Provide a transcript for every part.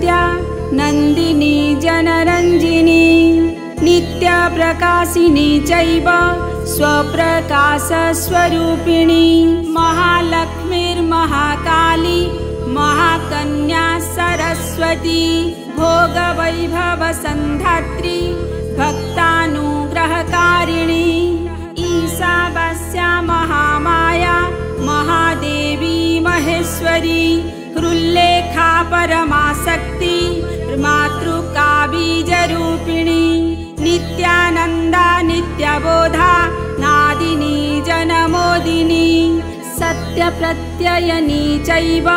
विद्या नन्दिनी जनरञ्जिनी नित्यप्रकाशिनी चैव स्वप्रकाशस्वरूपिणी महालक्ष्मीर्महाकाली महाकन्या सरस्वती भोगवैभवसन्धात्री भक्तानुग्रहकारिणी ईशावास्या महामाया महादेवी महेश्वरी हृल्लेखा परमाशक्ति मातृका बीजरूपिणी नित्यानन्दा नित्यबोधा नादिनी जनमोदिनी सत्यप्रत्ययनी चैव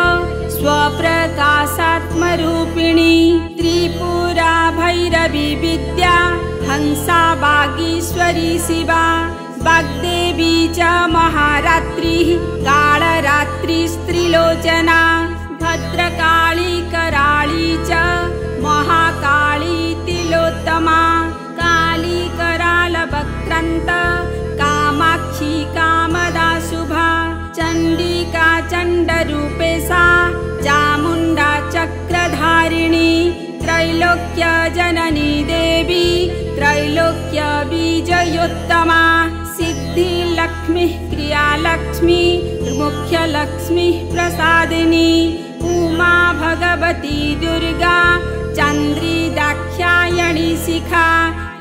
स्वप्रकाशात्मरूपिणी त्रिपुरा भैरवी विद्या हंसा बागीश्वरी शिवा वाग्देवी च महारात्री कालरात्रिस्त्रिलोचना भद्रकाली कराळी च महाकाली तिलोत्तमा काली करालवक्त्रान्त कामाक्षी कामदा शुभा चण्डिका चण्डरूपेशा चामुण्डा चक्रधारिणी त्रैलोक्य जननी देवी त्रैलोक्य बीजयोत्तमा सिद्धिलक्ष्मी क्रियालक्ष्मी मुख्यलक्ष्मी प्रसादिनी उमा भगवती दुर्गा चन्द्री दाक्षायणी शिखा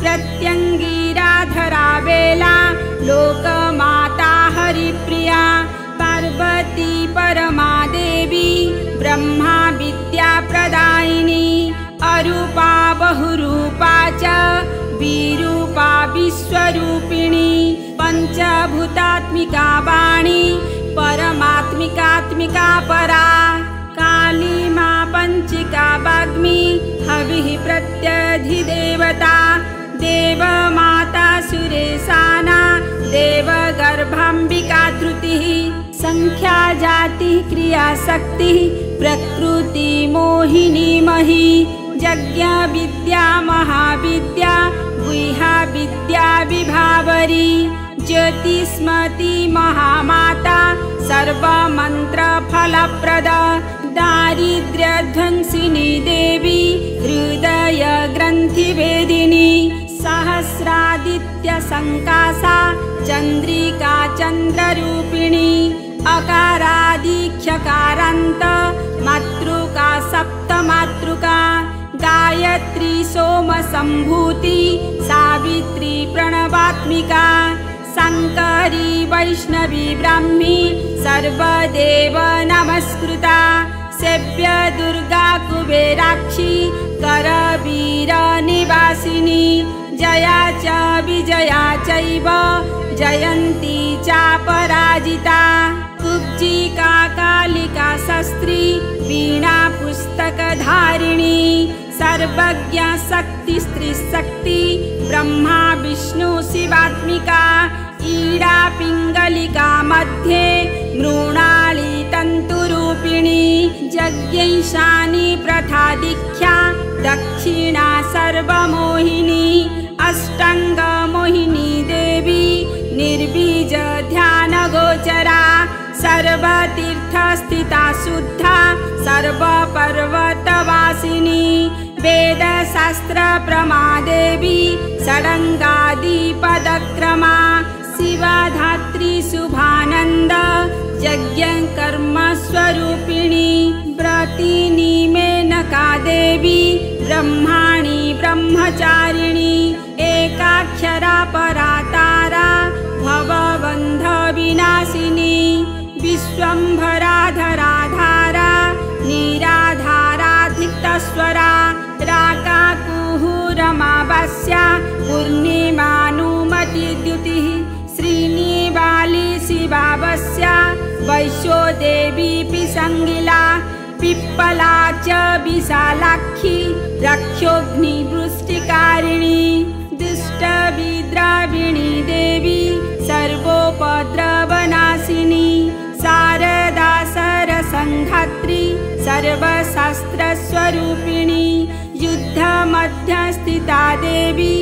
प्रत्यङ्गिराधरा बेला लोकमाता हरिप्रिया पार्वती परमादेवी ब्रह्मा विद्या प्रदायिनी अरूपा बहुरूपा च विरूपा विश्वरूपिणी पंचभूतात्मिका वाणी परमात्मिकात्मिका परा काली मां पंचिका वाग्मी हविः प्रत्यधिदेवता देवमाता सुरेशाना देवगर्भाम्बिका धृतिः संख्या जाति क्रिया शक्ति प्रकृति मोहिनी मही यज्ञ विद्या महाविद्या गुह्या विद्या विभावरी ज्योतिष्मती महामाता सर्वमंत्र फलप्रदा दारिद्र्यध्वंसिनी देवी हृदय ग्रंथि वेदिनी सहस्रादित्य संकासा चंद्रिका चंद्ररूपिणी अकारादिख्यकारान्त मातृका सप्तमातृका गायत्री सोम संभूति सावित्री प्रणवात्मिका शंकरी वैष्णवी ब्राह्मी सर्वदेव नमस्कृता सेव्य दुर्गा कुबेराक्षी करवीर निवासिनी जया च विजया चैव जयन्ती च पराजिता कुब्जिका कालिका शस्त्री वीणा पुस्तकधारिणी सर्वज्ञ शक्ति स्त्री शक्ति ब्रह्मा विष्णु शिवात्मिका ईडा पिंगलिका मध्ये मृणाली तंतुरूपिणी यज्ञैशानी प्रथा दीक्षा दक्षिणा सर्वमोहिनी अष्टांग मोहिनी देवी निर्बीज ध्यान गोचरा सर्वतीर्थ स्थिता शुद्धा सर्वपर्वतवासिनी वेद शास्त्र प्रमादेवी षडंगादि पदक्रमा शिवाधात्री शुभानंद यज्ञ कर्म स्वरूपिणी व्रतिनी मेनका देवी ब्रह्माणी ब्रह्मचारिणी एकाक्षरा परातारा भवबंध विनाशिनी विश्वंभराधरा धारा निराधाराधिक्तस्वरा राकाकुहुरमावास्या पूर्णिमानुमतिद्युतिः श्रीनिवाली शिवावस्या वैश्यो देवी पिसंगिला पिप्पला च विशालाक्षी रक्षोग्निवृष्टिकारिणी दुष्टविद्राविणी देवी सर्वोपद्रवनाशिनी शारदा सरसंधात्री सर्वशास्त्रस्वरूपिणी युद्धमध्यस्थिता देवी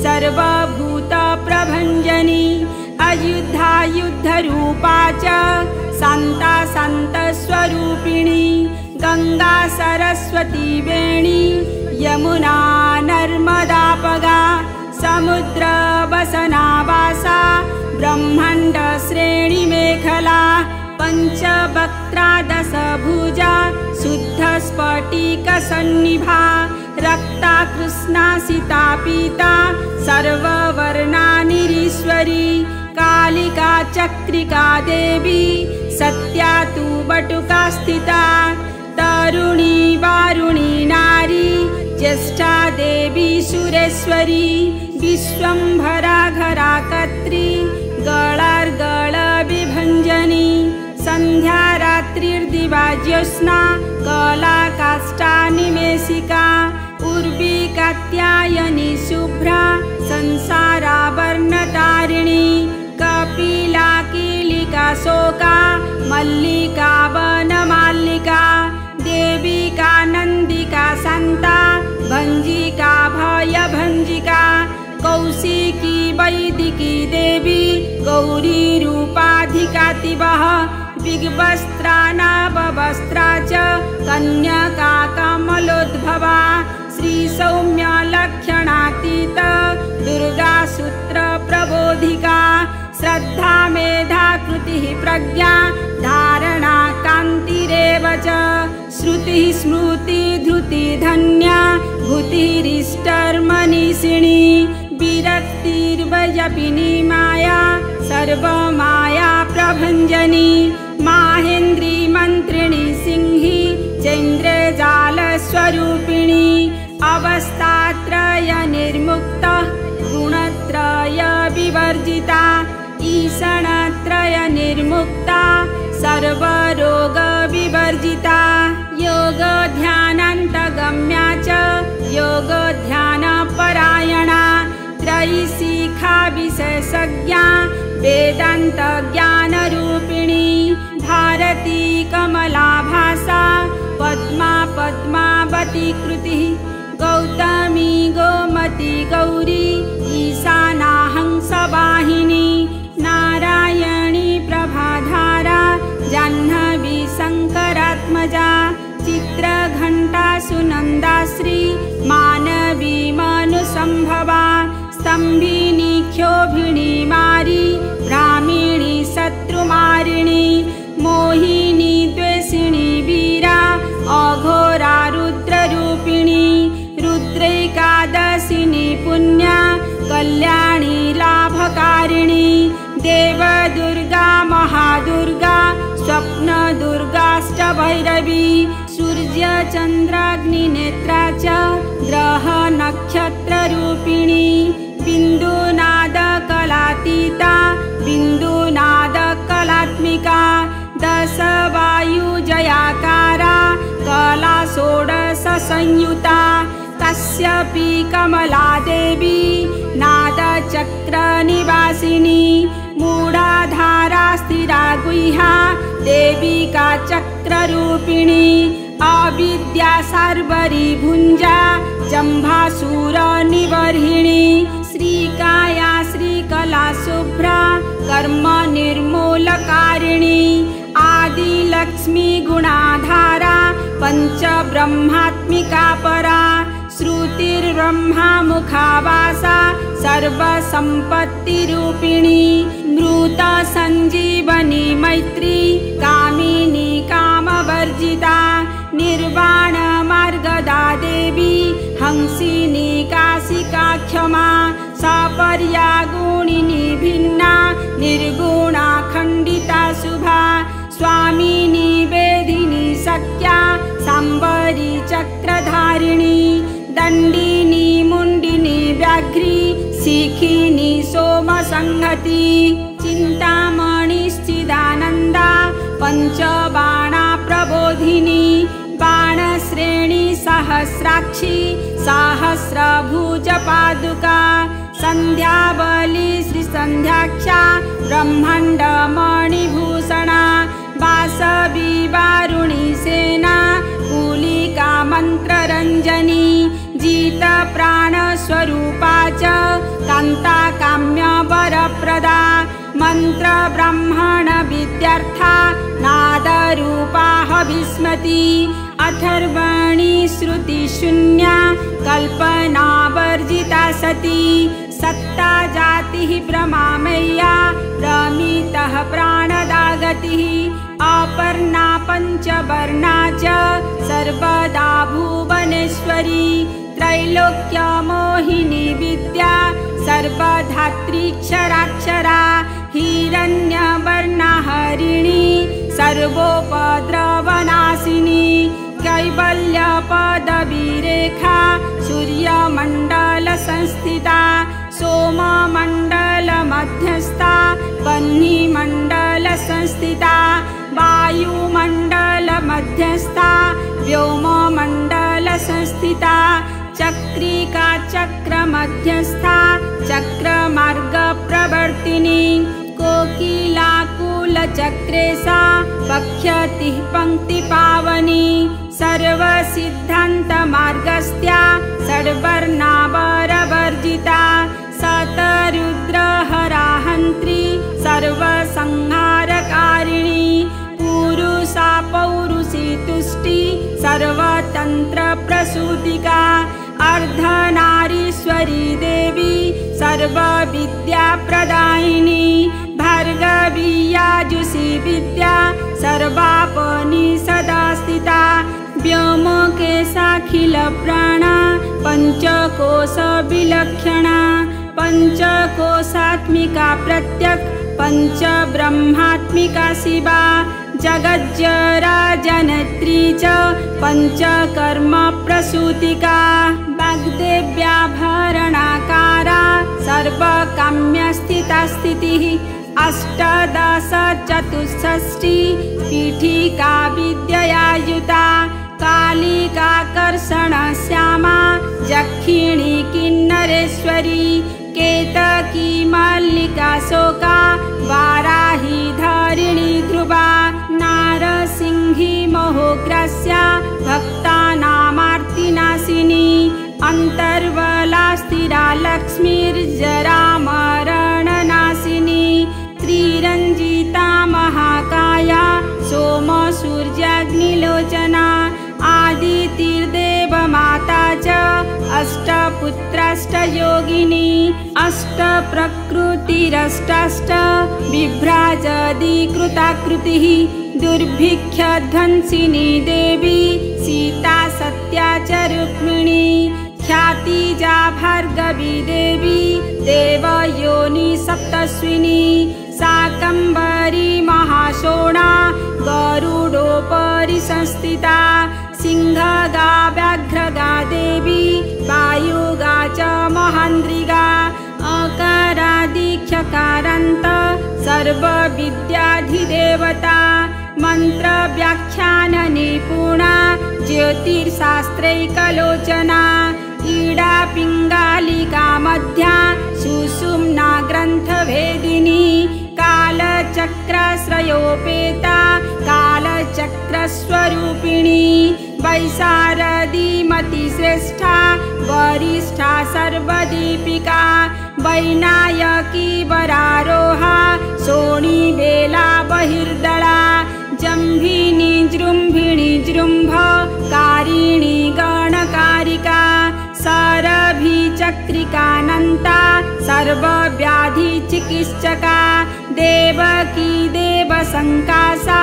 सर्वभूतप्रभञ्जनी अयुद्धा युद्धरूपा च शान्ता शान्तस्वरूपिणी गंगा सरस्वती वेणी यमुना नर्मदापगा समुद्र वसना वासा ब्रह्मांड श्रेणी मेखला पंचवक्त्रा दशभुजा शुद्ध स्फटिक सन्निभा रक्ता कृष्णा सीता पीता सर्ववर्णानिरीश्वरी कालिका चक्रिका देवी सत्या तु बटुका स्थिता तरुणी वारुणी नारी ज्येष्ठा देवी सुरेश्वरी विश्वंभरा घरा कत्री गळार्गळ विभंजनी संध्या रात्रिर्दिवा ज्योत्स्ना कला काष्ठा निमेषिका उर्वी कात्यायनी शुभ्रा संसारावर्णतारिणी कपिला कीलिका शोका मल्लिका वनमालिका देविका नंदिका शांता भंजिका भयभंजिका कौशिकी वैदिकी देवी गौरी रूपाधिकातिवः विग्वस्त्रा नववस्त्रा च कन्यका कमलोद्भवा श्री सौम्य लक्षणातीत दुर्गा सूत्र प्रबोधिका श्रद्धा मेधा कृतिः प्रज्ञा धारणा कान्तिरेव च श्रुतिः स्मृति धृति धन्या भूतिरिष्टर्मनीषिणी विरक्तिर्वयपिनी माया सर्वमाया प्रभञ्जनी माहेन्द्री मंत्रिणी सिंही चैन्द्रजालस्वरूपिणी अवस्थात्रय निर्मुक्ता गुणत्रय विवर्जिता ईषणत्रय निर्मुक्ता सर्वरोग विवर्जिता योग ध्यानान्तगम्या च योग ध्यान परायणा त्रयीशिखा विशेषज्ञा वेदांत ज्ञान रूपिणी भारती कमला भासा पद्मा पद्मावती कृतिः गौतमी गोमती गौरी ईशाना हंसवाहिनी नारायणी प्रभाधारा जाह्नवी शंकरात्मजा चित्रघंटा सुनंदाश्री मानवी मनुसंभवा स्तंभिनी क्षोभिणी मारी ब्राह्मिणी शत्रुमारिणी मोहिनी द्वेषिणी वीरा अघोरा रुद्ररूपिणी रुद्रैकादशिनी पुण्या कल्याणी लाभकारिणी देवदुर्गा महादुर्गा स्वप्नदुर्गाष्टभैरवी सूर्यचन्द्राग्निनेत्रा च ग्रह नक्षत्ररूपिणी बिन्दुनादकलातीता बिन्दुनादकलात्मिका दशवायुजयाकारा कला षोडश संयुता तस्यापि कमला देवी नादचक्रनिवासिनी मूढाधारा स्थिरा गुह्या देविका चक्ररूपिणी अविद्या शार्वरी भुञ्जा जम्भासुर निवर्हिणी श्रीकाया श्रीकला शुभ्रा कर्म निर्मूलकारिणी आदिलक्ष्मी गुणाधारा पंचब्रह्मात्मिका परा श्रुतिर्ब्रह्मा मुखावासा सर्वसंपत्तिरूपिणी मृत संजीवनी मैत्री कामिनी कामवर्जिता निर्वाण मार्गदा देवी हंसिनी काशिका क्षमा सपर्या गुणिनी भिन्ना निर्गुणा खंडिता शुभा स्वामिनी वेदिनी सख्या सांबरी चक्रधारिणी दंडिनी मुंडिनी व्याघ्री शिखिनी सोमसंहति चिंतामणिश्चिदानंदा पंचबाणा प्रबोधिनी बाणश्रेणी सहस्राक्षी सहस्रभुज पादुका संध्यावली श्री संध्याक्षा ब्रह्मांड मणिभूषणा वासवी वारुणी सेना कुलिका मंत्ररंजनी जीत प्राण स्वरूपा च कांता काम्य वरप्रदा मंत्र ब्राह्मण विद्यार्था नाद रूपा हविस्मती अथर्वणी श्रुतिशून्या कल्पनावर्जिता सती सत्ता जातिः प्रमामेया प्रमितः प्राणदागतिः अपर्णा पञ्चवर्णा च सर्वदा भुवनेश्वरी त्रैलोक्यमोहिनी विद्या सर्वधात्रीक्षराक्षरा हिरण्यवर्णा हरिणी सर्वोपद्रवनाशिनी कैवल्यपदविरेखा सूर्यमण्डलसंस्थिता सोममण्डलमध्यस्था वह्निमण्डलसंस्थिता वायुमण्डलमध्यस्था व्योममण्डलसंस्थिता चक्रिका चक्रमध्यस्था चक्रमार्गप्रवर्तिनी कोकिलाकुलचक्रे सा वक्ष्यतिः पङ्क्तिपावनी सर्वसिद्धान्तमार्गस्त्या षड्वर्णावरवर्जिता शतरुद्रहराहन्त्री सर्वसंहारकारिणी पुरुषा पौरुषी तुष्टि सर्वतन्त्रप्रसूतिका अर्धनारीश्वरी देवी सर्वविद्याप्रदायिनी भार्गवी याजुषी विद्या सर्वापनिषदा स्थिता व्योमकेशाखिलप्राणा पञ्चकोशविलक्षणा पञ्चकोशात्मिका प्रत्यक् पञ्चब्रह्मात्मिका शिवा जगज्जराजनत्री च पञ्चकर्मप्रसूतिका वाग्देव्याभरणाकारा सर्वकाम्यस्थिता स्थितिः अष्टादशचतुष्षष्टि पीठिका विद्यया युता कालिकाकर्षणश्यामा यक्षिणी किन्नरेश्वरी केतकी मल्लिका शोका वाराही धरिणी ध्रुवा नारसिंही मोहग्रस्या भक्तानामार्तिनाशिनी अन्तर्बला स्थिरा लक्ष्मीर्जरामरणनाशिनी त्रिरञ्जिता महाकाया सोमसूर्याग्निलोचना आदितिर्देवमाता च अष्टपुत्राष्टयोगिनी अष्टप्रकृतिरष्टाष्ट बिभ्राजदीकृताकृतिः दुर्भिक्षध्वंसिनी देवी सीता सत्या च रुक्मिणी ख्यातिजा भार्गवी देवी देवयोनि सप्तस्विनी शाकम्भरी महाशोणा गरुडोपरि संस्थिता सिंहगा व्याघ्रगा देवी वायुगा च महान्द्रिगा अकारादिख्यकारान्त सर्वविद्याधिदेवता मन्त्रव्याख्याननिपुणा ज्योतिर्शास्त्रैकलोचना ईडा पिङ्गालिका मध्या सुषुम्ना ग्रन्थभेदिनी कालचक्राश्रयोपेता कालचक्रस्वरूपिणी वैशारदीमतिश्रेष्ठा वरिष्ठा सर्वदीपिका वैनायकी वरारोहा शोणिवेला बहिर्दला जम्भिनी जृम्भिणी जृम्भ कारिणी गणकारिका सरभिचक्रिकानन्ता सर्वव्याधिचिकित्सका देवकी देवसङ्कासा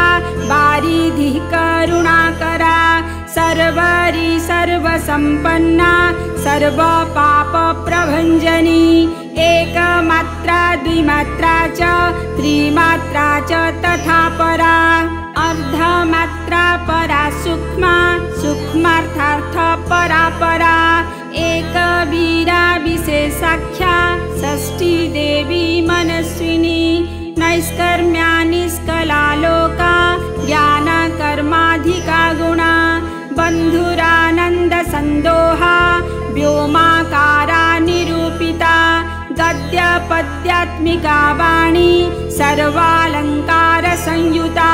वारिधिः करुणाकरा सर्वरी सर्वसम्पन्ना सर्वपापप्रभञ्जनी एकमात्रा द्विमात्रा च त्रिमात्रा च तथा परा अर्धमात्रा परा सूक्ष्मा सूक्ष्मार्थार्थ परा परा एकवीरा विशेषाख्या षष्ठी देवी मनस्विनी नैष्कर्म्या निष्कलालोका ज्ञानकर्माधिका गुणा बन्धुरानन्दसन्दोहा व्योमाकारा निरूपिता गद्यपद्यात्मिका वाणी सर्वालङ्कारसंयुता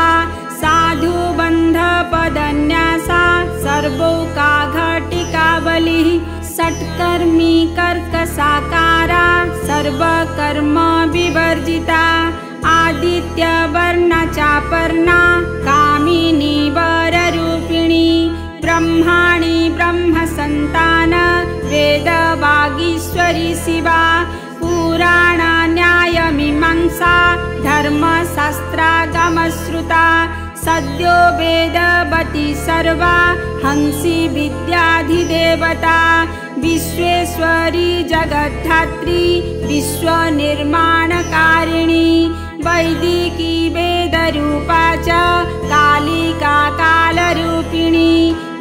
साधुबन्धपदन्यासा सर्वौका घटिकावलिः षट्कर्मी कर्कसाकारा सर्वकर्म विवर्जिता आदित्यवर्णचापर्णा कामिनी वररूपिणी ब्रह्माणि ब्रह्मसन्तान वेदवागीश्वरी शिवा पुराण न्यायमीमांसा धर्मशास्त्रागमश्रुता सद्यो वेदवती सर्वा हंसी विद्याधिदेवता विश्वेश्वरी जगद्धात्री विश्वनिर्माणकारिणी वैदिकी वेदरूपा च कालिका कालरूपिणी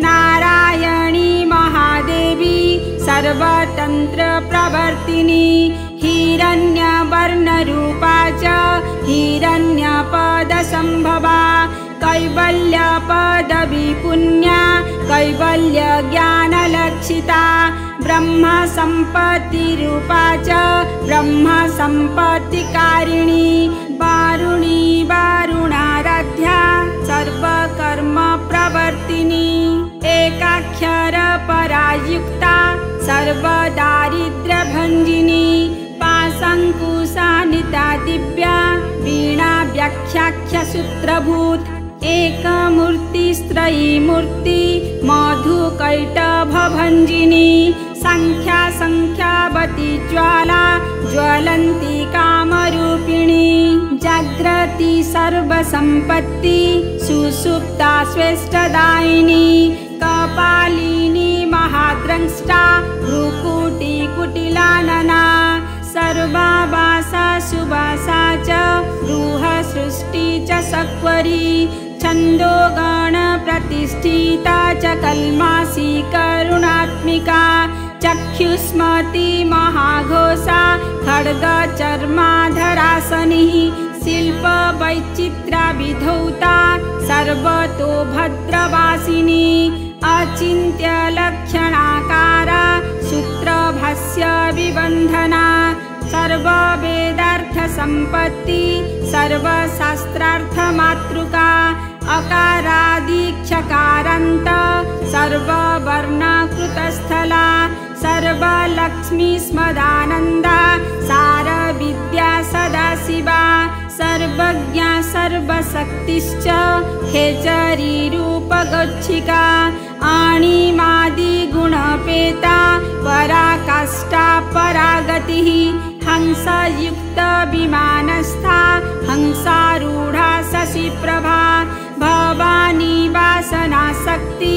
नारायणी महादेवी सर्वतन्त्रप्रवर्तिनी हिरण्यवर्णरूपा च हिरण्यपदसम्भवा कैवल्यपदवी पुण्या कैवल्यज्ञानलक्षिता ब्रह्मसम्पत्तिरूपा च ब्रह्मसम्पत्तिकारिणी वारुणी वारुणाराध्या सर्वकर्मप्रवर्तिनी एकाक्षरपरायुक्ता सर्वदारिद्र्यभञ्जिनी पाशङ्कुशानिता दिव्या वीणा व्याख्याख्यसूत्रभूत एकमूर्तिस्त्रयीमूर्ति मधुकैटभभञ्जिनी संख्या संख्यावती ज्वाला ज्वलन्ती कामरूपिणी जाग्रती सर्वसम्पत्ति सुषुप्ता श्रेष्ठदायिनी कपालिनी महाद्रष्टा भ्रुकुटिकुटिलानना सर्वाभासा सुभासा च रूहसृष्टि च सक्वरी छन्दोगण प्रतिष्ठिता च कल्मासी करुणात्मिका चक्षुष्मती महाघोषा खड्गचर्माधरासनी शिल्पवैचित्र्यविधौता सर्वतो भद्रवासिनी अचिन्त्यलक्षणाकारा सूत्रभाष्य विबन्धना सर्ववेदार्थसम्पत्ति सर्वशास्त्रार्थमातृका अकारादिक्षकारान्त सर्ववर्णकृतस्थला सर्वलक्ष्मीस्मदानन्दा सारविद्या सदाशिवा सर्वज्ञा सर्वशक्तिश्च खेचरीरूपगच्छिका आणिमादिगुणपेता पराकाष्ठा परागतिः हंसयुक्तविमानस्था हंसारूढा शशिप्रभा भवानी वासनाशक्ति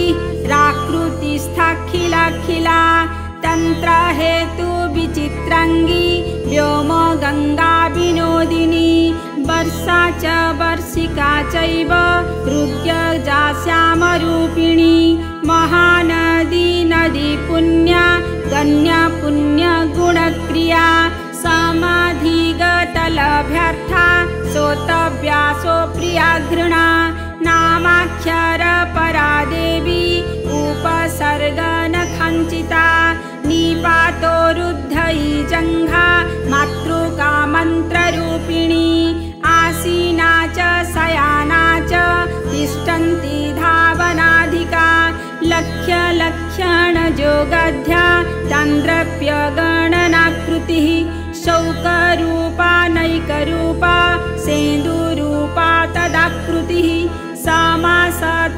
राकृतिस्थाखिलाखिला तन्त्रहेतुविचित्राङ्गी व्योमगङ्गा विनोदिनी वर्षा च वर्षिका चैव ऋग्यजा श्यामरूपिणी महानदी नदी पुण्या गण्या पुण्यगुणक्रिया समाधिगतलभ्यर्था सोतव्यासो प्रिया घृणा नामाक्षरपरा देवी उपसर्गनखञ्चिता निपातोरुद्धयी जङ्घा मातृका मन्त्ररूपिणी आसीना च शयाना च तिष्ठन्ति धावनाधिका लक्ष्यलक्षणजोगध्या चान्द्रप्यगणनाकृतिः शौकरूपा नैकरूपा सेन्दूरूपा तदाकृतिः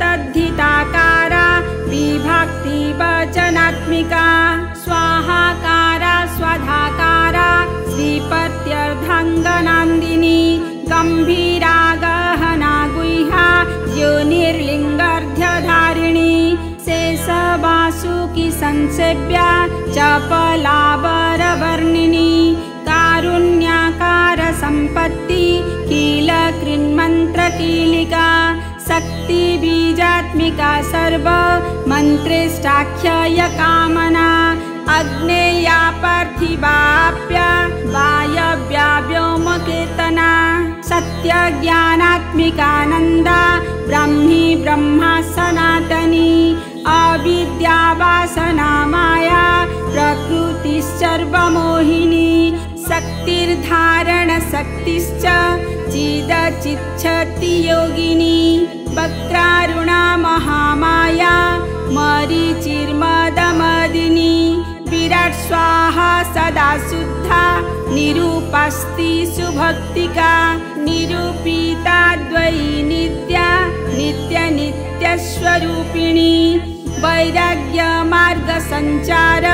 समासतद्धिताकारा विभक्तिवचनात्मिका स्वाहाकारा स्वधाकारा श्रीपत्यर्धाङ्गनान्दिनी गम्भीरा गहना गुह्या योनिर्लिङ्गार्ध्यधारिणी शेषवासुकी संसेव्या चपलावरवर्णिनी कारुण्याकार सम्पत्ति कीलकृन्मन्त्रकीलिका शक्तिबीजात्मिका सर्व मन्त्रेष्टाख्यय कामना अग्नेया पार्थिवाप्या वायव्या व्योमकेतना सत्यज्ञानात्मिकानन्दा ब्राह्मी ब्रह्मा सनातनी अविद्यावासना माया प्रकृतिश्चर्वमोहिनी शक्तिर्धारणशक्तिश्च चिदचिच्छति योगिनी वक्रारुणा महामाया मरीचिर्मदमदिनी विराट स्वाहा सदा शुद्धा निरूपास्ति सुभक्तिका निरूपिता द्वयी नित्या नित्यनित्यस्वरूपिणी वैराग्यमार्गसञ्चार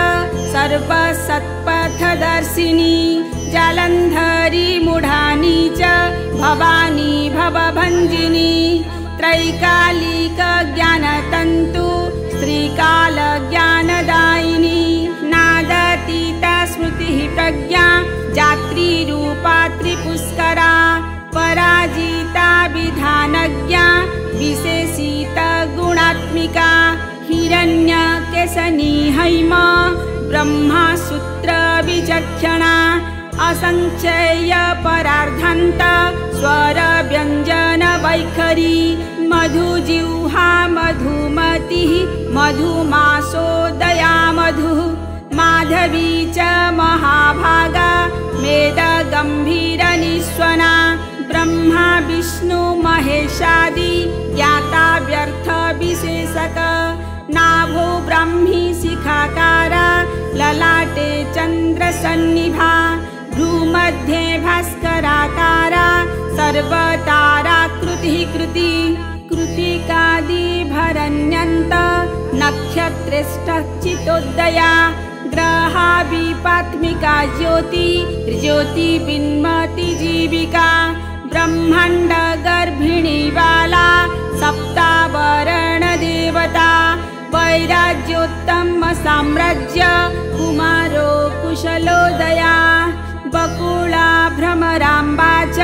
सर्वसत्पथदर्शिनी जलन्धरी मूढानी च भवानी भवभञ्जिनी त्रैकालिकज्ञानतन्तु श्रीकालज्ञानदायिनी नादातीता स्मृतिः प्रज्ञा जात्रीरूपा त्रिपुष्करा पराजिता विधानज्ञा विशेषिता गुणात्मिका हिरण्यकेशनी हैम ब्रह्मसूत्र विचक्षणा असंख्येय परार्धान्त स्वर व्यञ्जन वैखरी मधुजिह्वा मधुमतिः मधुमासो दया मधुः माधवी च महाभागा मेदगम्भीरनिस्वना ब्रह्मा विष्णु महेशादि ज्ञाता व्यर्थ विशेषक नाभो ब्राह्मी शिखाकारा ललाटे चन्द्रसन्निभा भ्रूमध्ये भास्कराकारा सर्वताराकृतिः कृति कृतिकादिभरण्यन्त नक्षत्रेष्ठचितोदया ग्रहा विपात्मिका ज्योति ज्योतिबिन्मति जीविका ब्रह्माण्ड गर्भिणी बाला सप्तावरण देवता वैराज्योत्तम साम्राज्य कुमारो कुशलोदया बकुला भ्रमराम्बा च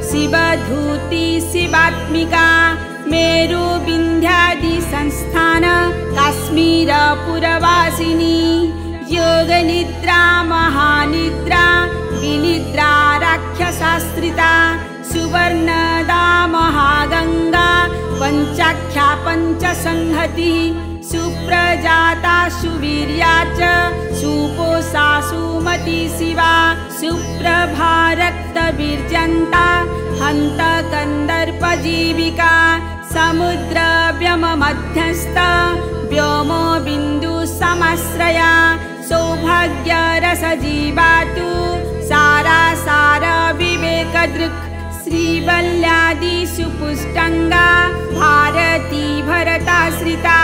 शिवधूति शिवात्मिका मेरु विन्ध्यादि संस्थान काश्मीरपुरवासिनी योगनिद्रा महानिद्रा विनिद्रा राक्षसाश्रिता सुवर्णदा महागंगा पंचाख्या पंचसंहति सुप्रजाता सुवीर्या च सुपोषा सुमति शिवा सुप्रभा रक्तवीर्यन्ता हन्त कंदर्पजीविका समुद्र व्योम मध्यस्थ व्योमो बिंदु समाश्रया सौभाग्य रस जीवातु सारा सार विवेक दृक् श्रीवल्यादि सुपुष्टंगा भारती भरताश्रिता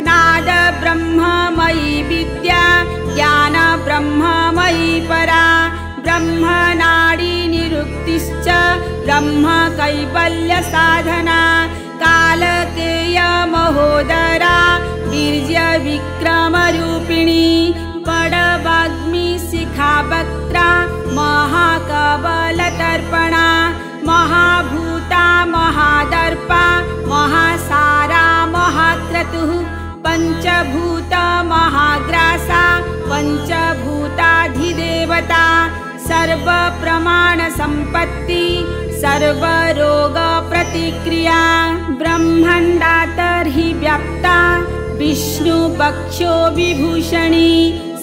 नाद ब्रह्ममयी विद्या ज्ञान ब्रह्ममयी परा ब्रह्मनाडी निरुक्तिश्च ब्रह्म कैवल्य साधना कालकेय महोदरा वीर्य विक्रम रूपिणी पडवाग्मि शिखा वक्त्रा महाकवलतर्पणा महाभूता महादर्पा महासारा महाक्रतुः पंचभूत महाग्रासा पंचभूताधिदेवता सर्वप्रमाण संपत्ति सर्वरोग प्रतिक्रिया ब्रह्माण्डातर्हि व्याप्ता विष्णु बक्षो विभूषणी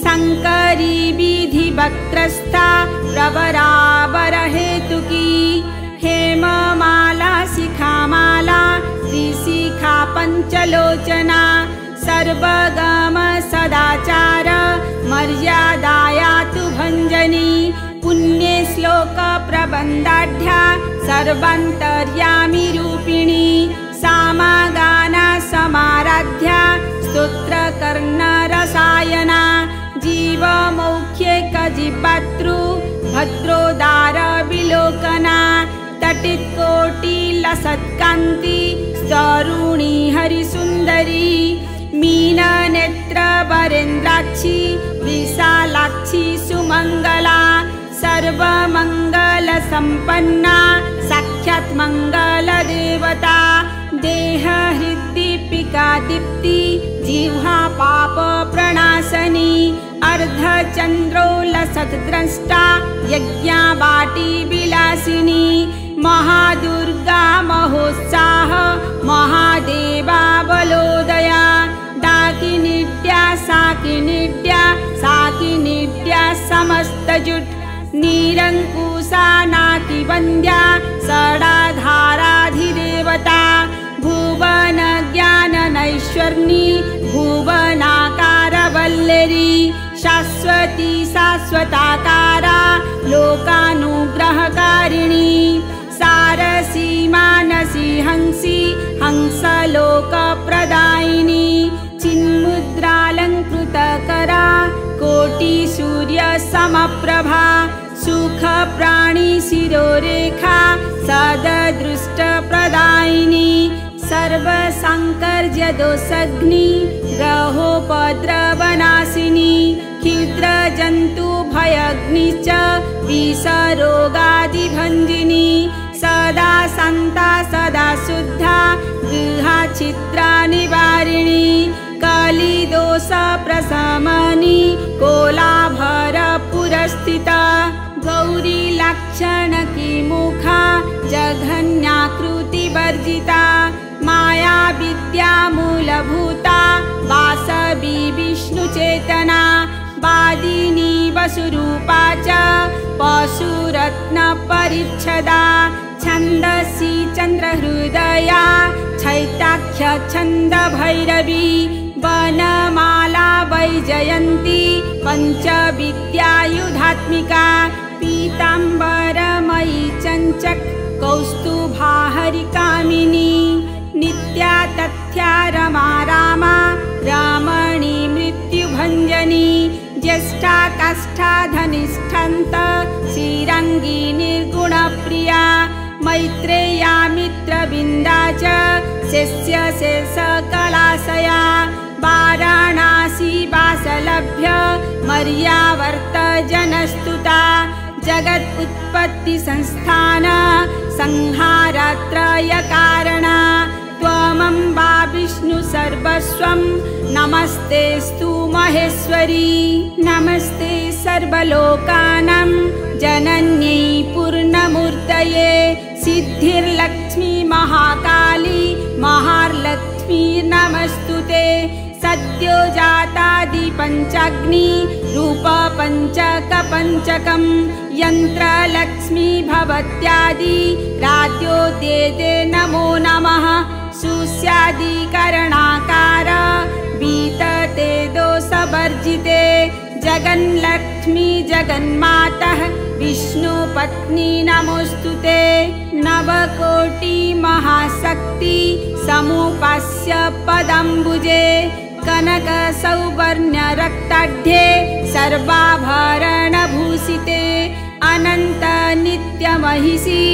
शंकरी विधि वक्त्रस्था प्रवरावर हेतुकी हेममाला शिखामाला त्रिशिखा पंचलोचना सर्वगम सदाचार मर्यादाया तु भंजनी पुण्ये श्लोक प्रबंधाढ्या सर्वान्तर्यामी रूपिणी सामगाना समाराध्या स्तोत्र कर्ण रसायना जीवमौख्येकजिबातृ भद्रोदार विलोकना तटित्कोटि लसत्कान्ति स्तरुणी हरिसुन्दरी मीननेत्र वरेन्द्राक्षी विशालाक्षी सुमंगला सर्वमंगल संपन्ना साक्षात् मंगल देवता देह हृदीपिका दीप्ति जिह्वा पाप प्रणाशनी अर्धचन्द्रोलसद्द्रष्टा यज्ञावाटी विलासिनी महादुर्गा महोत्साह महादेवा बलोदया डाकिनिड्या साकिनिड्या समस्तजुट निरंकुशा नाकिवन्द्या षडाधाराधिदेवता भुवन ज्ञान नैश्वर्णी भुवनाकार वल्लरी शाश्वती शाश्वताकारा लोकानुग्रहकारिणी सारसी मानसी हंसी हंसलोकप्रदायिनी सुन्दरा कोटिसूर्यसमप्रभा सुखप्राणी शिरोरेखा सददृष्टप्रदायिनी सर्वसंकर्यदोषग्नि ग्रहोपद्रवनाशिनी क्षुद्रजन्तुभयग्निश्च विषरोगादिभञ्जिनी सदा शान्ता सदा शुद्धा गृहछिद्रनिवारिणी कलिदोषप्रशमनी कोलाभरपुरस्थिता गौरी लक्षणकी मुखा जघन्याकृतिवर्जिता माया विद्या मूलभूता वासवी विष्णुचेतना वादिनी वसुरूपा च पशुरत्नपरिच्छदा छन्दसि चन्द्रहृदया छैताख्य छन्दभैरवी वनमाला वैजयन्ती पञ्चविद्यायुधात्मिका पीताम्बरमयी चञ्चक कौस्तुभाहरिकामिनी नित्या तथ्या रमा रामा रमणी मृत्युभञ्जनी ज्येष्ठा काष्ठा धनिष्ठन्त श्रीरङ्गी निर्गुणप्रिया मैत्रेया मित्रविन्दा च शेषकलाशया वाराणासी वासलभ्य मर्यावर्तजनस्तुता जगदुत्पत्तिसंस्थान संहारत्रयकारणा त्वमम्बा विष्णु सर्वस्वं नमस्तेस्तु महेश्वरी नमस्ते सर्वलोकानां जनन्यै पूर्णमूर्तये सिद्धिर्लक्ष्मी महाकाली महालक्ष्मी नमस्तुते सद्यो जातादि पञ्चाग्नि रूप पञ्चकपञ्चकं यन्त्रलक्ष्मी भवत्यादि रात्यो दे नमो नमः सुस्यादिकरणाकार बीतते दोषवर्जिते जगन्लक्ष्मी जगन्मातः विष्णुपत्नी नमोस्तुते नवकोटि महाशक्ति समुपास्य पदम्बुजे कनक सौवर्ण्य रक्ताढ्ये सर्वाभरणभूषिते अनंत नित्यमहिषी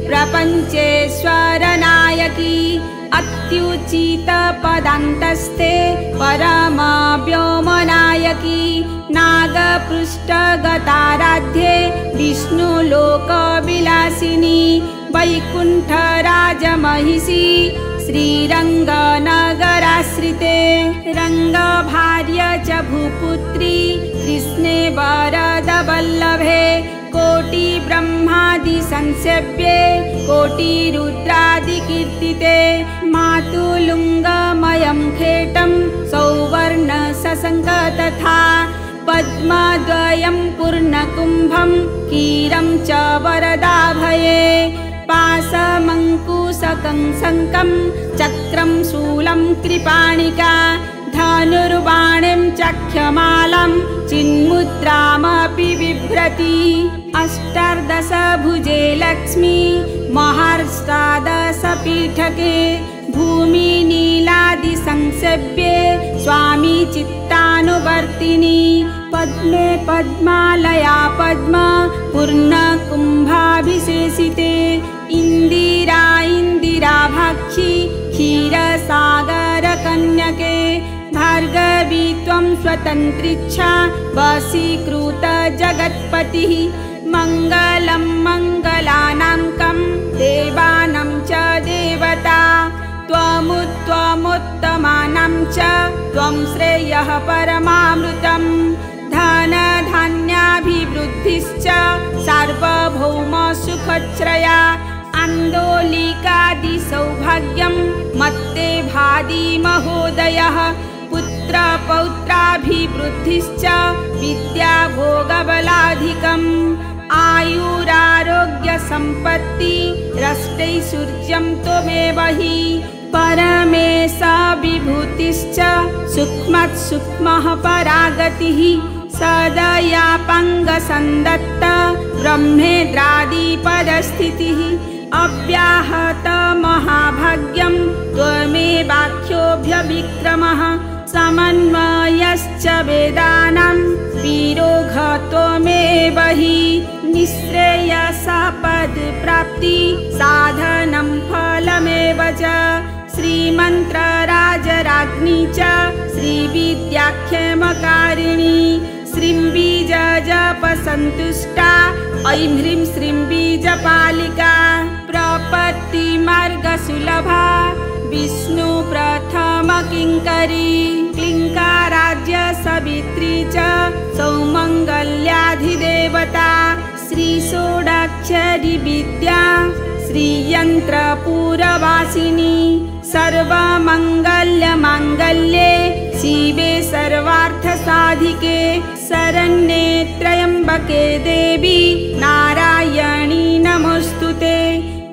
प्रपंचेश्वर नायकी अत्युचित पदान्तस्थे परम व्योम नायकी नागपृष्ठगताराध्ये विष्णुलोकविलासिनी वैकुण्ठराजमहिषी श्रीरङ्गनगराश्रिते रङ्गभार्य च भूपुत्री कृष्णे वरदवल्लभे कोटिब्रह्मादिसंसेव्ये कोटिरुद्रादिकीर्तिते मातुलुङ्गमयं खेटं सौवर्णशशङ्क तथा पद्मद्वयं पूर्णकुम्भं कीरं च वरदाभये पाशमङ्कुशकं शङ्खं चक्रं शूलं कृपाणिका धनुर्बाणं चख्यमालं चिन्मुद्रामपि बिभ्रति अष्टादशभुजे लक्ष्मी महाष्टादशपीठके भूमिनीलादिसंसेव्ये स्वामी चित्तानुवर्तिनी पद्मे पद्मालया पद्म पूर्णकुम्भाभिषेचिते इन्दिरा इन्दिराभाक्षी क्षीरसागरकन्यके भार्गवी त्वं स्वतन्त्रीच्छा वशीकृत जगत्पतिः मङ्गलं मङ्गलानां देवानां च देवता त्वमुत्तमानां च त्वं श्रेयः परमामृतम् धनधान्याभिवृद्धिश्च सार्वभौमसुखश्रया आन्दोलिकादिसौभाग्यं मत्ते भाति महोदयः पुत्रपौत्राभिवृद्धिश्च विद्याभोगबलाधिकम् आयुरारोग्यसम्पत्तिरष्टैश्वर्यं त्वमेव हि परमेश विभूतिश्च सूक्ष्मात् सूक्ष्मः परागतिः सदयापङ्गसन्दत्त ब्रह्मेन्द्रादिपदस्थितिः अव्याहत महाभाग्यं त्वमेवाख्योऽभ्यविक्रमः स समन्वयश्च वेदानां विरोधत्वमेव हि निःश्रेयसपदप्राप्ति साधनं फलमेव च श्रीमन्त्रराजराज्ञी च श्रीविद्याख्यमकारिणी श्रीं बीजजपसन्तुष्टा ऐं ह्रीं श्रीं बीजपालिका प्रपत्तिमार्गसुलभा विष्णुप्रथमकिङ्करी क्लिङ्काराज्यसवित्री च सौमङ्गल्याधिदेवता श्रीषोडक्षरी विद्या श्रीयन्त्रपुरवासिनी सर्वमङ्गल्यमाङ्गल्ये शिवे सर्वार्थसाधिके शरण्ये त्र्यम्बके देवी नारायणी नमोऽस्तुते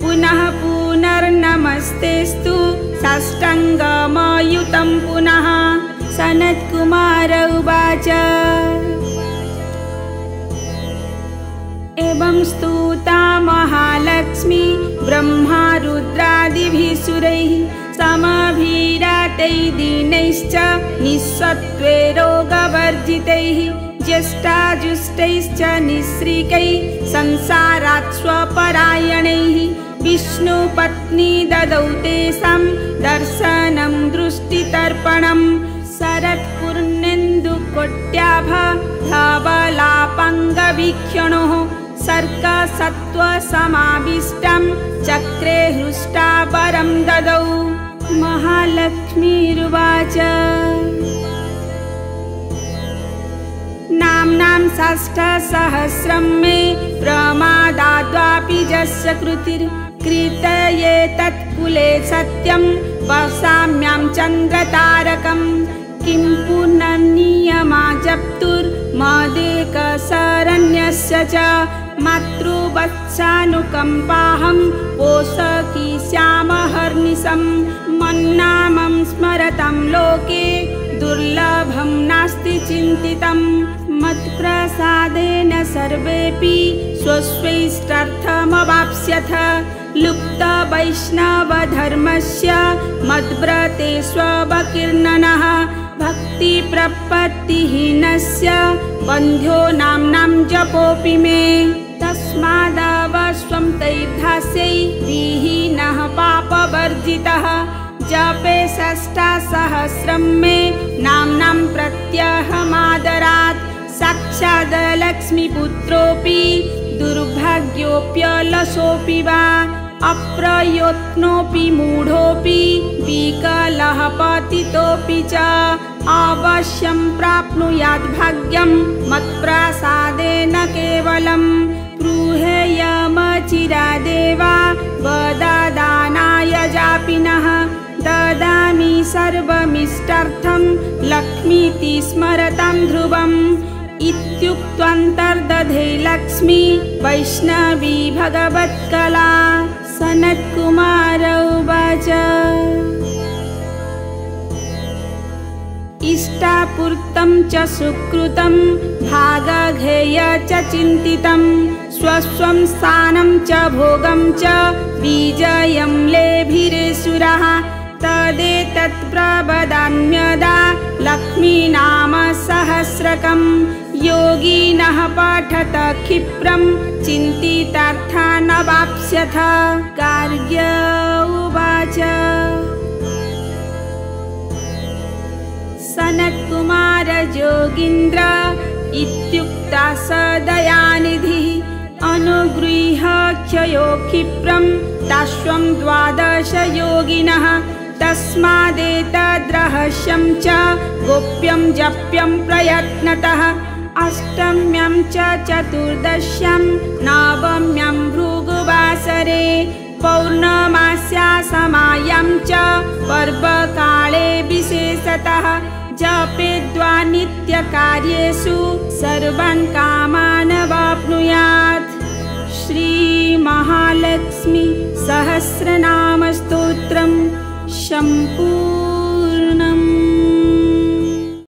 पुनः पुनर्नमस्तेस्तु साष्टाङ्गमयुतं पुनः। सनत्कुमार उवाच एवं स्तुता महालक्ष्मी ब्रह्मा रुद्रादिभिः सुरैः समभिरातैः दीनैश्च निःसत्त्वे रोगवर्जितैः ज्येष्ठाजुष्टैश्च निःश्रिकैः संसारात् स्वपरायणैः विष्णुपत्नी ददौ तेषां दर्शनं दृष्टितर्पणं शरत्पूर्णेन्दुकोट्याभा धवलापाङ्गवीक्षणोः सर्कसत्त्वसमाविष्टं चक्रे हृष्टावरं ददौ। महालक्ष्मीरुवाच नाम्नां षष्ठसहस्रं मे प्रमादाद्वापि यस्य कृतये तत्कुले सत्यं वसाम्यां चन्द्रतारकं किं पुनर्नियमा जप्तुर्मदेकशरण्यस्य च मातृवत्सानुकम्पाहं पोषकी श्यामहर्निशं मन्नामं स्मरतं लोके दुर्लभं नास्ति चिन्तितं मत्प्रसादेन सर्वेऽपि स्वस्वैष्टर्थमवाप्स्यथ लुप्तवैष्णवधर्मस्य मद्व्रते स्ववकीर्णनः भक्तिप्रपत्तिहीनस्य बन्ध्यो नाम्नां जपोऽपि मे तस्मादवश्वं तैर्धास्यै विहीनः पापवर्जितः जपे षष्ठसहस्रं मे नाम्नां प्रत्यहमादरात् साक्षाद् लक्ष्मीपुत्रोऽपि दुर्भाग्योऽप्यलसोऽपि वा अप्रयत्नोऽपि मूढोऽपि विकलः पतितोऽपि च अवश्यं प्राप्नुयात् भाग्यं मत्प्रसादेन केवलं गृहेयमचिरादेवा वददानाय जापिनः ददामि सर्वमिष्टार्थं लक्ष्मीति स्मरतां ध्रुवम् इत्युक्त्वान्तर्दधे लक्ष्मी वैष्णवी भगवत्कला। सनत्कुमार उवाच इष्टापूर्तं च सुकृतं भागधेय च चिन्तितं स्वस्वं स्थानं च भोगं च विजयं लेभिरेषुरः तदेतत् प्रवदाम्यदा लक्ष्मीनाम सहस्रकं योगिनः पठत क्षिप्रं चिन्तितार्थानवाप्स्यथ। गार्ग्य उवाच सनत्कुमार जोगीन्द्र इत्युक्ता स दयानिधिः अनुगृह्य क्षयो क्षिप्रं ताश्वं 12 योगिनः तस्मादेतद्रहस्यं च गोप्यं जप्यं प्रयत्नतः अष्टम्यां च चतुर्दश्यां नवम्यां भृगुवासरे पौर्णमास्या समायां च पर्वकाले विशेषतः जपेद्वा नित्यकार्येषु सर्वान् कामान् वाप्नुयात्। श्रीमहालक्ष्मी सहस्रनामस्तोत्रं सम्पूर्णम्।